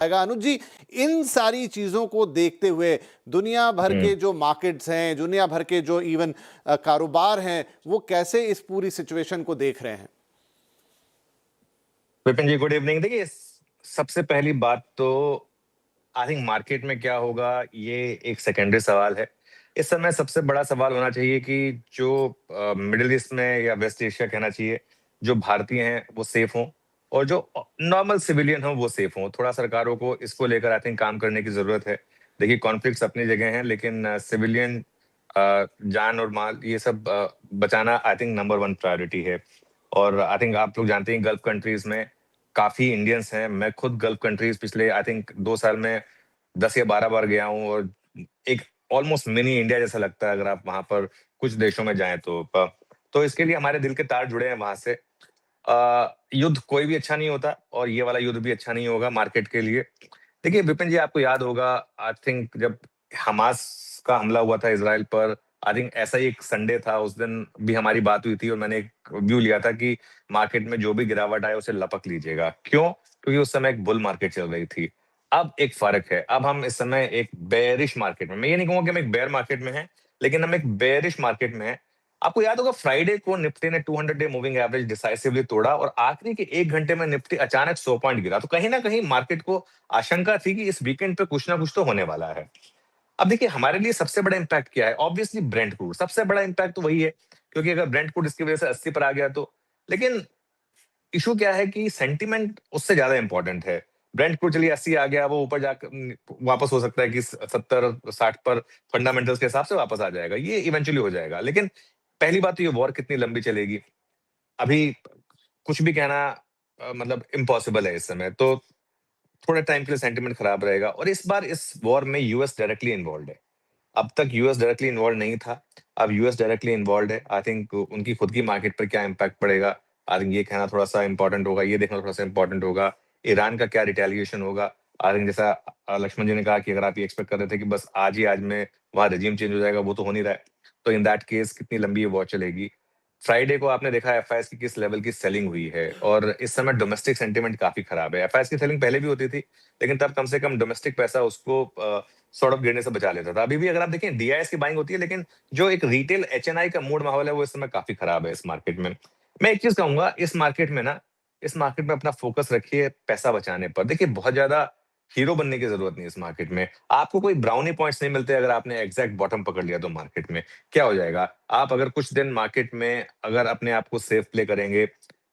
आएगा। अनुज जी, इन सारी चीजों को देखते हुए दुनिया भर हम्म। के जो मार्केट्स हैं, दुनिया भर के जो इवन कारोबार हैं, वो कैसे इस पूरी सिचुएशन को देख रहे हैं? विपिन जी, गुड इवनिंग। देखिए, सबसे पहली बात तो आई थिंक मार्केट में क्या होगा ये एक सेकेंडरी सवाल है। इस समय सबसे बड़ा सवाल होना चाहिए कि जो मिडिल ईस्ट में या वेस्ट एशिया कहना चाहिए, जो भारतीय हैं वो सेफ हों, और जो नॉर्मल सिविलियन हो वो सेफ हों। थोड़ा सरकारों को इसको लेकर आई थिंक काम करने की जरूरत है। देखिए, कॉन्फ्लिक्ट्स अपनी जगह हैं, लेकिन सिविलियन जान और माल ये सब बचाना I think number one priority है। और आई थिंक आप लोग जानते हैं गल्फ कंट्रीज में काफी इंडियंस हैं। मैं खुद गल्फ कंट्रीज पिछले आई थिंक 2 साल में 10 या 12 बार गया हूँ, और एक ऑलमोस्ट मिनी इंडिया जैसा लगता है अगर आप वहां पर कुछ देशों में जाएं तो इसके लिए हमारे दिल के तार जुड़े हैं वहां से। युद्ध कोई भी अच्छा नहीं होता, और ये वाला युद्ध भी अच्छा नहीं होगा मार्केट के लिए। देखिए विपिन जी, आपको याद होगा आई थिंक जब हमास का हमला हुआ था इसराइल पर, आई थिंक ऐसा ही एक संडे था, उस दिन भी हमारी बात हुई थी और मैंने एक व्यू लिया था कि मार्केट में जो भी गिरावट आए उसे लपक लीजिएगा। क्यों? क्योंकि उस समय एक बुल मार्केट चल रही थी। अब एक फर्क है, अब हम इस समय एक बेयरिश मार्केट में, मैं ये नहीं कहूंगा कि हम एक बेयर मार्केट में हैं, लेकिन हम एक बेयरिश मार्केट में हैं। आपको याद होगा फ्राइडे को निफ्टी ने 200 डे मूविंग एवरेज डिसाइसिवली तोड़ा, और आखिरी के 1 घंटे में निफ्टी अचानक 100 पॉइंट गिरा। तो कहीं ना कहीं मार्केट को आशंका थी कि इस वीकेंड पे कुछ ना कुछ तो होने वाला है। अब देखिए, हमारे लिए सबसे बड़ा इंपैक्ट क्या है? ऑब्वियसली ब्रेंट क्रूड सबसे बड़ा इंपैक्ट तो वही है, क्योंकि अगर ब्रेंट क्रूड इसकी वजह से 80 पर आ गया तो। लेकिन इशू क्या है कि सेंटिमेंट उससे ज्यादा इंपॉर्टेंट है। ब्रेंट क्रूड चलिए 80 आ गया, वो ऊपर जाकर वापस हो सकता है कि 70-60 पर फंडामेंटल्स के हिसाब से वापस आ जाएगा, ये इवेंचुअली हो जाएगा। लेकिन पहली बात तो ये वॉर कितनी लंबी चलेगी, अभी कुछ भी कहना मतलब इम्पॉसिबल है इस समय। तो थोड़े टाइम के लिए सेंटिमेंट खराब रहेगा, और इस बार इस वॉर में यूएस डायरेक्टली इन्वॉल्व है। अब तक यूएस डायरेक्टली इन्वॉल्व नहीं था, अब यूएस डायरेक्टली इन्वॉल्व है। आई थिंक उनकी खुद की मार्केट पर क्या इम्पैक्ट पड़ेगा, आई थिंक ये कहना थोड़ा सा इंपॉर्टेंट होगा, ये देखना थोड़ा सा इंपॉर्टेंट होगा। ईरान का क्या रिटेलिएशन होगा, आई थिंक जैसा लक्ष्मण जी ने कहा कि अगर आप ये एक्सपेक्ट कर रहे थे कि बस आज ही आज में वहां रेजिम चेंज हो जाएगा, वो तो हो नहीं रहा है। तो इन दैट केस कितनी लंबी ये वॉर चलेगी? फ्राइडे को आपने देखा एफआईएस की किस लेवल की सेलिंग हुई है, और इस समय डोमेस्टिक सेंटीमेंट काफी खराब है। एफआईएस की सेलिंग पहले भी होती थी, लेकिन तब कम से कम डोमेस्टिक पैसा उसको सॉर्ट ऑफ गिरने से बचा लेता था। अभी भी अगर आप देखें डीआईएस की बाइंग होती है, लेकिन जो एक रिटेल एचएनआई का मूड माहौल है वो इस समय काफी खराब है इस मार्केट में। मैं एक चीज कहूंगा, इस मार्केट में अपना फोकस रखिए पैसा बचाने पर। देखिए, बहुत ज्यादा हीरो बनने की जरूरत नहीं है इस मार्केट में। आपको कोई ब्राउनी पॉइंट्स नहीं मिलते अगर आपने एग्जैक्ट बॉटम पकड़ लिया तो मार्केट में क्या हो जाएगा। आप अगर कुछ दिन मार्केट में अगर अपने आप को सेफ प्ले करेंगे,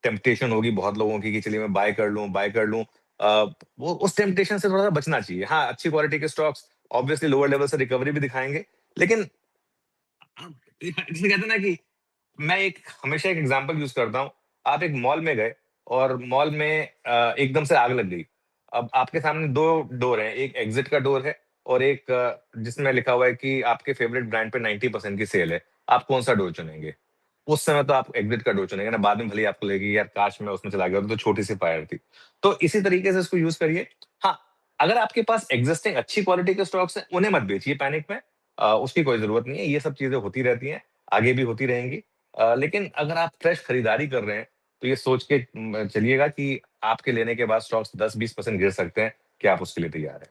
टेम्पटेशन होगी बहुत लोगों की कि चलिए मैं बाय कर लूं। वो उस टेम्पटेशन से थोड़ा सा बचना चाहिए। हाँ, अच्छी क्वालिटी के स्टॉक्स ऑब्वियसली लोअर लेवल से रिकवरी भी दिखाएंगे, लेकिन जिसे कहते हैं ना कि मैं एक हमेशा एक एग्जांपल यूज करता हूँ। आप एक मॉल में गए, और मॉल में एकदम से आग लग गई। अब आपके सामने दो डोर हैं, एक एग्जिट का डोर है, और एक जिसमें लिखा हुआ है कि आपके फेवरेट ब्रांड पे 90% की सेल है। आप कौन सा डोर चुनेंगे? उस समय तो आप एग्जिट का डोर चुनेंगे ना, बाद में भले ही आपको लगेगी यार काश मैं उसमें चला गया होता, तो छोटी सी फायर थी। तो इसी तरीके से इसको यूज करिए। हाँ, अगर आपके पास एग्जिस्टिंग अच्छी क्वालिटी के स्टॉक्स हैं उन्हें मत बेचिए पैनिक में। उसकी कोई जरूरत नहीं है, ये सब चीजें होती रहती हैं, आगे भी होती रहेंगी। लेकिन अगर आप फ्रेश खरीदारी कर रहे हैं तो ये सोच के चलिएगा कि आपके लेने के बाद स्टॉक्स 10-20% गिर सकते हैं, क्या आप उसके लिए तैयार हैं?